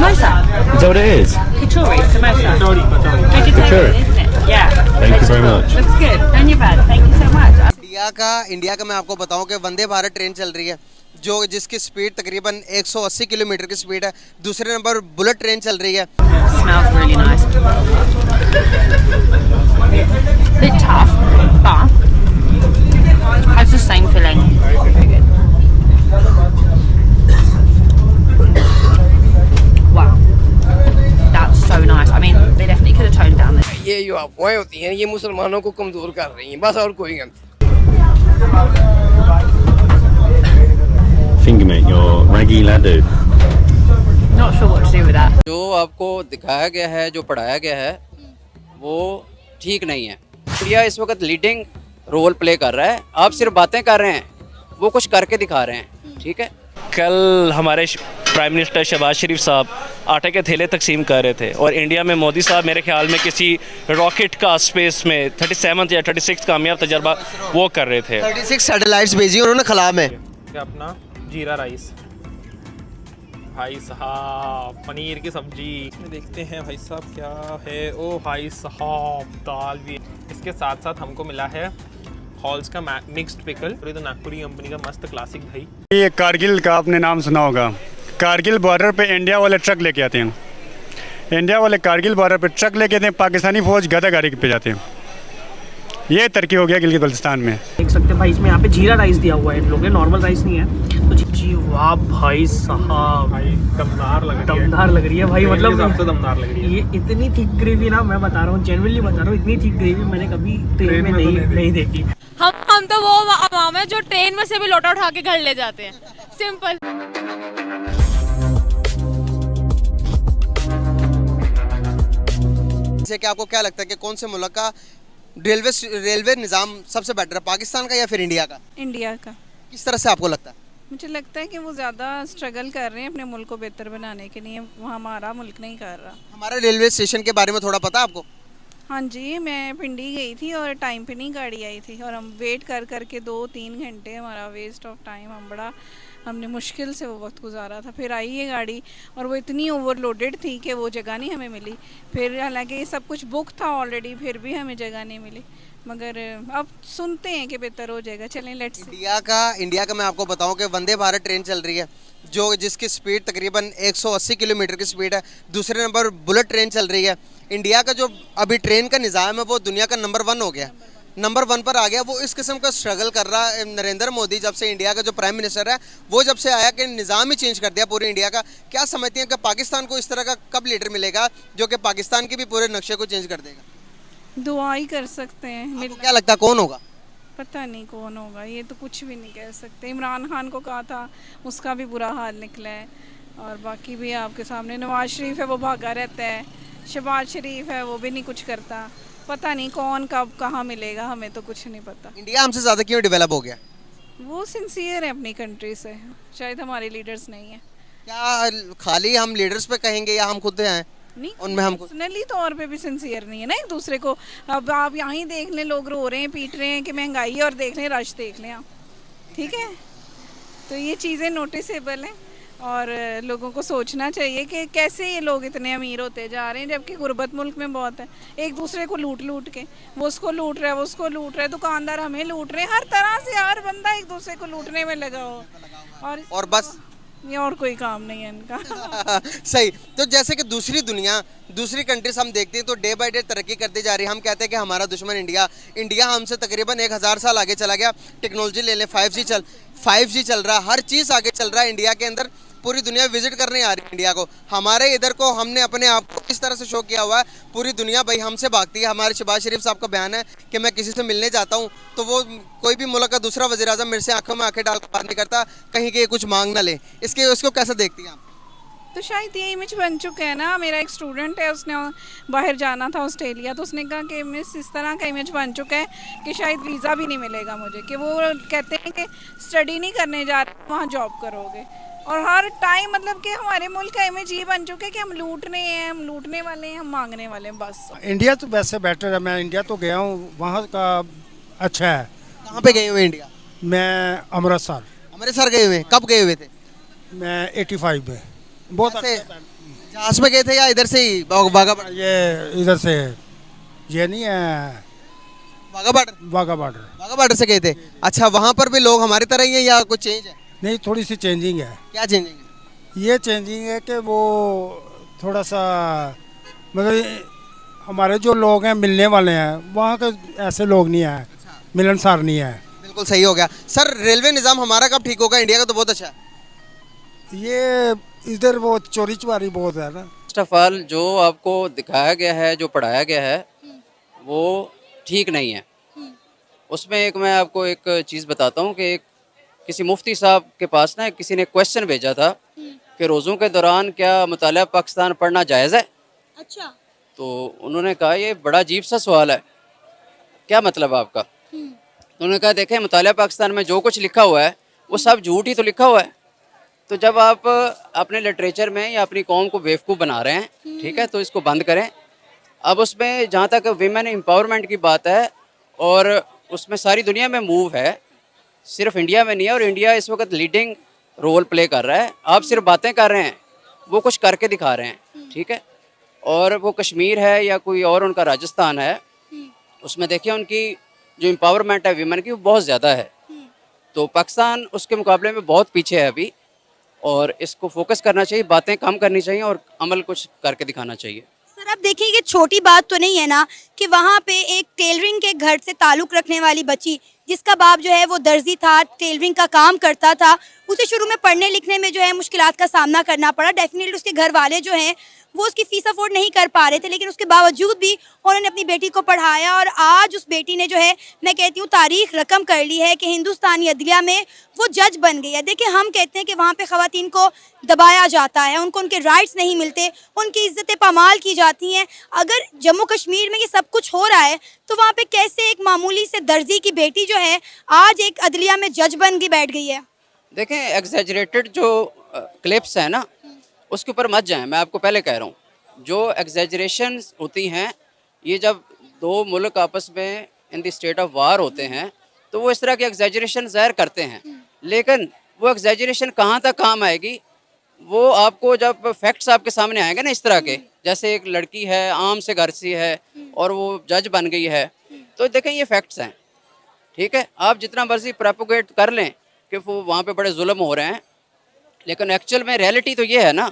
samosa. Is that what it is? Kachori, samosa. Vegetarian, Kachori. isn't it? Yeah. Thank you very much. Looks good. Don't you bad. Thank you so much. India का मैं आपको बताऊं कि Vande Bharat train चल रही है जिसकी speed तकरीबन 180 किलोमीटर की स्पीड है। दूसरे नंबर बुलेट ट्रेन चल रही है। Smells really nice. Bit tough, but has the same filling. Very good. Wow, that's so nice. I mean, they definitely could have toned down this. ये जो अफवाहें होती हैं ये मुसलमानों को कमज़ोर कर रही हैं, बस और कोई नहीं। Finger mate, your raggy laddu. Not sure what to do with that. जो आपको दिखाया गया है, जो पढ़ाया गया है, वो ठीक नहीं है। इंडिया इस वक्त लीडिंग रोल प्ले कर रहा है। आप सिर्फ बातें कर रहे हैं, वो कुछ करके दिखा रहे हैं। ठीक है। कल हमारे प्राइम मिनिस्टर शहबाज शरीफ साहब आटे के थैले तकसीम कर रहे थे और इंडिया में मोदी साहब मेरे ख्याल में किसी रॉकेट का स्पेस में 37 या 36 कामयाब तजर्बा वो कर रहे थे। 36 सैटेलाइट्स भेजी उन्होंने खला में। अपना जीरा राइस भाई साहब, पनीर की सब्जी देखते हैं भाई साहब क्या है। ओ भाई साहब, दाल भी। इसके साथ साथ हमको मिला है हॉल्स का मिक्स्ड पिकल, तो नागपुरी कंपनी का मस्त क्लासिक दही। ये कारगिल का आपने नाम सुना होगा। कारगिल बॉर्डर पे इंडिया वाले ट्रक लेके आते हैं। इंडिया वाले कारगिल बॉर्डर पे ट्रक लेके आते हैं, पाकिस्तानी फौज गधा गाड़ी पे जाते हैं। ये तरक्की हो गया गिलगित बल्तिस्तान में। देख सकते हैं भाई, इसमें यहाँ पे जीरा राइस दिया हुआ है इन लोगों ने, नॉर्मल राइस नहीं है। तो जी वाह भाई साहब, भाई दमदार लग रही है भाई। मतलब दमदार लग रही है। ये इतनी थिक ग्रेवी ना, मैं बता रहा हूँ, जेन्युइनली बता रहा हूँ, इतनी थिक ग्रेवी मैंने कभी ट्रेन में नहीं देखी। हम तो वो अवाम है जो ट्रेन में से भी लोटा उठा के घर ले जाते हैं। सिंपल। जैसे कि आपको क्या लगता है कि कौन से मुल्क का रेलवे निज़ाम सबसे बेटर है, पाकिस्तान का या फिर इंडिया का? इंडिया का। किस तरह से आपको लगता है? मुझे लगता है कि वो ज़्यादा स्ट्रगल कर रहे हैं अपने मुल्क को बेहतर बनाने के लिए, वो हमारा मुल्क नहीं कर रहा। हमारे रेलवे स्टेशन के बारे में थोड़ा पता है आपको? हाँ जी, मैं पिंडी गई थी और टाइम पे नहीं गाड़ी आई थी और हम वेट कर के 2-3 घंटे हमारा वेस्ट ऑफ टाइम, हमने मुश्किल से वो वक्त गुजारा था। फिर आई ये गाड़ी और वो इतनी ओवरलोडेड थी कि वो जगह नहीं हमें मिली। फिर हालांकि सब कुछ बुक था ऑलरेडी, फिर भी हमें जगह नहीं मिली। मगर अब सुनते हैं कि बेहतर हो जाएगा। चलें, लेट्स। इंडिया का मैं आपको बताऊं कि वंदे भारत ट्रेन चल रही है जिसकी स्पीड तकरीबन 180 किलोमीटर की स्पीड है। दूसरे नंबर बुलेट ट्रेन चल रही है। इंडिया का जो अभी ट्रेन का निज़ाम है वो दुनिया का नंबर 1 हो गया, नंबर 1 पर आ गया। वो इस किस्म का स्ट्रगल कर रहा है। नरेंद्र मोदी जब से इंडिया का जो प्राइम मिनिस्टर है, वो जब से आया कि निज़ाम ही चेंज कर दिया पूरे इंडिया का। क्या समझती हैं कि पाकिस्तान को इस तरह का कब लीडर मिलेगा जो कि पाकिस्तान के भी पूरे नक्शे को चेंज कर देगा? दुआ ही कर सकते हैं। आपको क्या लगता है कौन होगा? पता नहीं कौन होगा, ये तो कुछ भी नहीं कह सकते। इमरान खान को कहा था, उसका भी बुरा हाल निकला है। और बाकी भी आपके सामने नवाज शरीफ है, वो भागा रहता है। शहबाज शरीफ है, वो भी नहीं कुछ करता। पता नहीं कौन कब कहाँ मिलेगा, हमें तो कुछ नहीं पता। इंडिया हमसे ज़्यादा क्यों डेवलप हो गया? वो सिंसियर है अपनी कंट्री से, शायद हमारे लीडर्स नहीं है। क्या खाली हम लीडर्स पे कहेंगे या हम खुद हैं नहीं, उनमें? हम पर्सनली तौर पे भी सिंसियर नहीं है ना एक दूसरे को। अब आप यहाँ ही देख लें, लोग रो रहे हैं, पीट रहे हैं कि महंगाई है, और देख लें रश देख लें आप। ठीक है, तो ये चीज़ें नोटिसेबल हैं और लोगों को सोचना चाहिए कि कैसे ये लोग इतने अमीर होते जा रहे हैं, जबकि गुर्बत मुल्क में बहुत है। एक दूसरे को लूट के, वो उसको लूट रहा है, वो उसको लूट रहा है, दुकानदार हमें लूट रहे हैं, हर तरह से हर बंदा एक दूसरे को लूटने में लगा हो। और बस ये और कोई काम नहीं है इनका। सही। तो जैसे कि दूसरी कंट्रीज हम देखते हैं तो डे बाय डे तरक्की करती जा रही है। हम कहते हैं कि हमारा दुश्मन इंडिया हमसे तकरीबन 1000 साल आगे चला गया। टेक्नोलॉजी ले लें, 5G चल रहा है, हर चीज़ आगे चल रहा है इंडिया के अंदर। पूरी दुनिया विजिट करने आ रही है इंडिया को। हमारे इधर को हमने अपने आप को इस तरह से शो किया हुआ है, पूरी दुनिया भाई हमसे भागती है। हमारे शहबाज शरीफ साहब का बयान है कि मैं किसी से मिलने जाता हूँ तो वो कोई भी मुल्क का दूसरा वज़ीर आज़म मेरे से आंखों में आंखें डाल कर बात नहीं करता, कहीं के कुछ मांग ना ले। इसको कैसे देखती हैं आप? तो शायद ये इमेज बन चुका है ना। मेरा एक स्टूडेंट है, उसने बाहर जाना था ऑस्ट्रेलिया, तो उसने कहा कि मिस इस तरह का इमेज बन चुका है कि शायद वीज़ा भी नहीं मिलेगा मुझे, कि वो कहते हैं कि स्टडी नहीं करने जा रहे, वहाँ जॉब करोगे। और हर टाइम मतलब कि हमारे मुल्क का इमेज ये बन चुका है कि हम लूट रहे हैं, हम लूटने वाले हैं, हम मांगने वाले हैं, बस। इंडिया तो वैसे बेटर है। मैं इंडिया तो गया हूँ, वहाँ का अच्छा है। कहाँ पे गए हुए इंडिया? मैं अमृतसर गए हुए? कब गए हुए थे? मैं 85 में। बहुत अच्छा। जहाज में गए थे या इधर से ही वाघा बॉर्डर? ये इधर से ये नहीं है Wagah border, Wagah border. Wagah border से गए थे। अच्छा, वहाँ पर भी लोग हमारी तरह ही हैं या कुछ चेंज है? नहीं, थोड़ी सी चेंजिंग है। क्या चेंजिंग है? ये चेंजिंग है कि वो थोड़ा सा मतलब हमारे जो लोग हैं मिलने वाले हैं, वहाँ के ऐसे लोग नहीं हैं, मिलनसार नहीं है। बिल्कुल सही हो गया। सर, रेलवे निज़ाम हमारा कब ठीक होगा? इंडिया का तो बहुत अच्छा है। ये इधर वो चोरी चुवारी बहुत है ना। फर्स्ट ऑफ ऑल जो आपको दिखाया गया है, जो पढ़ाया गया है, वो ठीक नहीं है। उसमें एक मैं आपको एक चीज़ बताता हूँ कि किसी मुफ्ती साहब के पास ना किसी ने क्वेश्चन भेजा था कि रोज़ों के दौरान क्या मुतालिया पाकिस्तान पढ़ना जायज़ है? अच्छा। तो उन्होंने कहा ये बड़ा अजीब सा सवाल है, क्या मतलब आपका? उन्होंने कहा देखें, मुतालिया पाकिस्तान में जो कुछ लिखा हुआ है वो सब झूठ ही तो लिखा हुआ है। तो जब आप अपने लिटरेचर में या अपनी कौम को बेवकूफ़ बना रहे हैं, ठीक है, तो इसको बंद करें। अब उसमें जहाँ तक वीमेन एम्पावरमेंट की बात है, और उसमें सारी दुनिया में मूव है, सिर्फ इंडिया में नहीं है, और इंडिया इस वक्त लीडिंग रोल प्ले कर रहा है। आप सिर्फ बातें कर रहे हैं, वो कुछ करके दिखा रहे हैं, ठीक है। और वो कश्मीर है या कोई और उनका राजस्थान है, उसमें देखिए उनकी जो एम्पावरमेंट है वीमेन की वो बहुत ज़्यादा है। तो पाकिस्तान उसके मुकाबले में बहुत पीछे है अभी, और इसको फोकस करना चाहिए, बातें कम करनी चाहिए और अमल कुछ करके दिखाना चाहिए। सर आप देखिए, ये छोटी बात तो नहीं है ना कि वहाँ पे एक टेलरिंग के घर से ताल्लुक़ रखने वाली बच्ची, जिसका बाप जो है वो दर्जी था, टेलरिंग का काम करता था, उसे शुरू में पढ़ने लिखने में जो है मुश्किलात का सामना करना पड़ा। डेफिनेटली उसके घर वाले जो हैं वो उसकी फ़ीस अफोर्ड नहीं कर पा रहे थे, लेकिन उसके बावजूद भी उन्होंने अपनी बेटी को पढ़ाया, और आज उस बेटी ने जो है, मैं कहती हूँ, तारीख रकम कर ली है कि हिंदुस्तानी अदलिया में वो जज बन गई है। देखिए, हम कहते हैं कि वहाँ पे ख़वातीन को दबाया जाता है, उनको उनके राइट्स नहीं मिलते, उनकी इज़्ज़तें पामाल की जाती हैं। अगर जम्मू कश्मीर में ये सब कुछ हो रहा है, तो वहाँ पे कैसे एक मामूली से दर्जी की बेटी जो है आज एक अदलिया में जज बन के बैठ गई है? देखें, एग्जैजरेटेड जो क्लिप्स हैं ना, उसके ऊपर मत जाएं। मैं आपको पहले कह रहा हूँ, जो एग्जैजरेशन होती हैं, ये जब दो मुल्क आपस में in the state of war होते हैं, तो वो इस तरह के एग्जैजरेशन ज़ाहिर करते हैं, लेकिन वो एग्जैजरेशन कहाँ तक काम आएगी, वो आपको जब फैक्ट्स आपके सामने आएंगे ना, इस तरह के, जैसे एक लड़की है, आम से घर से है और वो जज बन गई है, तो देखें ये फैक्ट्स हैं, ठीक है। आप जितना मर्जी प्रोपोगेट कर लें कि वो वहाँ पे बड़े जुल्म हो रहे हैं, लेकिन एक्चुअल में रियलिटी तो ये है ना।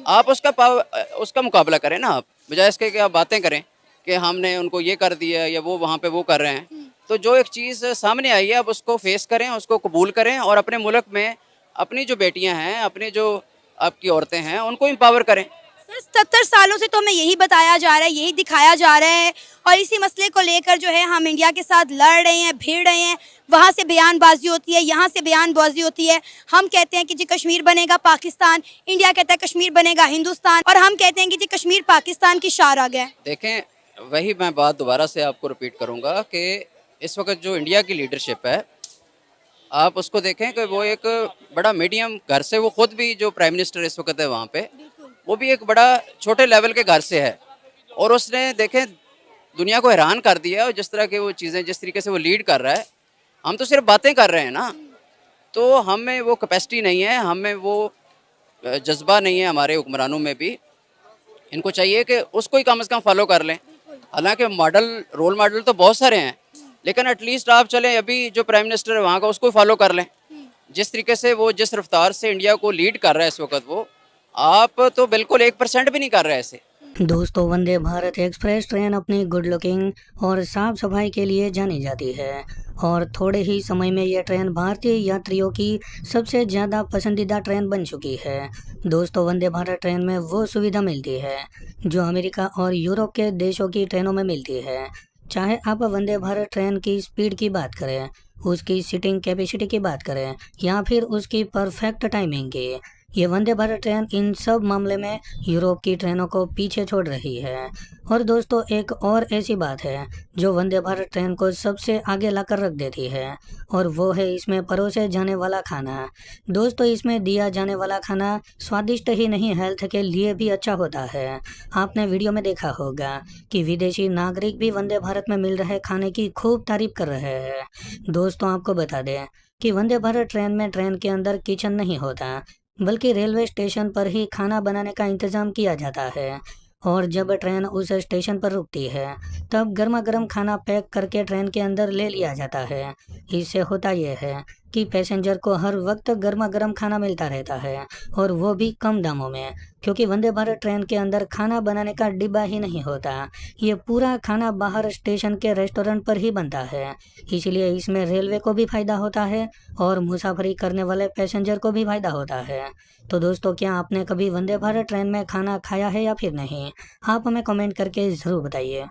आप उसका मुकाबला करें ना, आप बजाय इसके कि आप बातें करें कि हमने उनको ये कर दिया या वो वहाँ पे वो कर रहे हैं। तो जो एक चीज़ सामने आई है, आप उसको फेस करें, उसको कबूल करें, और अपने मुल्क में अपनी जो बेटियाँ हैं, अपनी जो आपकी औरतें हैं, उनको एम्पावर करें। सर 70 सालों से तो हमें यही बताया जा रहा है, यही दिखाया जा रहा है, और इसी मसले को लेकर जो है हम इंडिया के साथ लड़ रहे हैं, भिड़ रहे हैं। वहाँ से बयानबाजी होती है, यहाँ से बयानबाजी होती है। हम कहते हैं कि जी कश्मीर बनेगा पाकिस्तान, इंडिया कहता है कश्मीर बनेगा हिंदुस्तान, और हम कहते हैं कि जी कश्मीर पाकिस्तान की शार आ गया। देखें, वही मैं बात दोबारा से आपको रिपीट करूँगा कि इस वक्त जो इंडिया की लीडरशिप है, आप उसको देखें कि वो एक बड़ा मीडियम घर से, वो ख़ुद भी जो प्राइम मिनिस्टर इस वक्त है वहाँ पे, वो भी एक बड़ा छोटे लेवल के घर से है, और उसने देखें दुनिया को हैरान कर दिया। और जिस तरह के वो चीज़ें, जिस तरीके से वो लीड कर रहा है, हम तो सिर्फ बातें कर रहे हैं ना, तो हमें वो कैपेसिटी नहीं है, हमें वो जज्बा नहीं है हमारे हुक्मरानों में भी। इनको चाहिए कि उसको ही कम से कम फॉलो कर लें। हालांकि रोल मॉडल तो बहुत सारे हैं, लेकिन एटलीस्ट आप चलें, अभी जो प्राइम मिनिस्टर है वहाँ का, उसको फॉलो कर लें। जिस तरीके से वो, जिस रफ्तार से इंडिया को लीड कर रहा है इस वक्त, वो आप तो बिल्कुल 1% भी नहीं कर रहे ऐसे। दोस्तों, वंदे भारत एक्सप्रेस ट्रेन अपनी गुड लुकिंग और साफ सफाई के लिए जानी जाती है, और थोड़े ही समय में यह ट्रेन भारतीय यात्रियों की सबसे ज़्यादा पसंदीदा ट्रेन बन चुकी है। दोस्तों, वंदे भारत ट्रेन में वो सुविधा मिलती है जो अमेरिका और यूरोप के देशों की ट्रेनों में मिलती है। चाहे आप वंदे भारत ट्रेन की स्पीड की बात करें, उसकी सीटिंग कैपेसिटी की बात करें, या फिर उसकी परफेक्ट टाइमिंग की, ये वंदे भारत ट्रेन इन सब मामले में यूरोप की ट्रेनों को पीछे छोड़ रही है। और दोस्तों, एक और ऐसी बात है जो वंदे भारत ट्रेन को सबसे आगे लाकर रख देती है, और वो है इसमें परोसे जाने वाला खाना। दोस्तों, इसमें दिया जाने वाला खाना स्वादिष्ट ही नहीं, हेल्थ के लिए भी अच्छा होता है। आपने वीडियो में देखा होगा कि विदेशी नागरिक भी वंदे भारत में मिल रहे खाने की खूब तारीफ कर रहे हैं। दोस्तों, आपको बता दें कि वंदे भारत ट्रेन में ट्रेन के अंदर किचन नहीं होता, बल्कि रेलवे स्टेशन पर ही खाना बनाने का इंतज़ाम किया जाता है। और जब ट्रेन उस स्टेशन पर रुकती है तब गर्मा गर्म खाना पैक करके ट्रेन के अंदर ले लिया जाता है। इससे होता यह है कि पैसेंजर को हर वक्त गर्मा गर्म खाना मिलता रहता है और वो भी कम दामों में, क्योंकि वंदे भारत ट्रेन के अंदर खाना बनाने का डिब्बा ही नहीं होता। ये पूरा खाना बाहर स्टेशन के रेस्टोरेंट पर ही बनता है। इसलिए इसमें रेलवे को भी फायदा होता है और मुसाफरी करने वाले पैसेंजर को भी फायदा होता है। तो दोस्तों, क्या आपने कभी वंदे भारत ट्रेन में खाना खाया है या फिर नहीं? आप हमें कमेंट करके ज़रूर बताइए।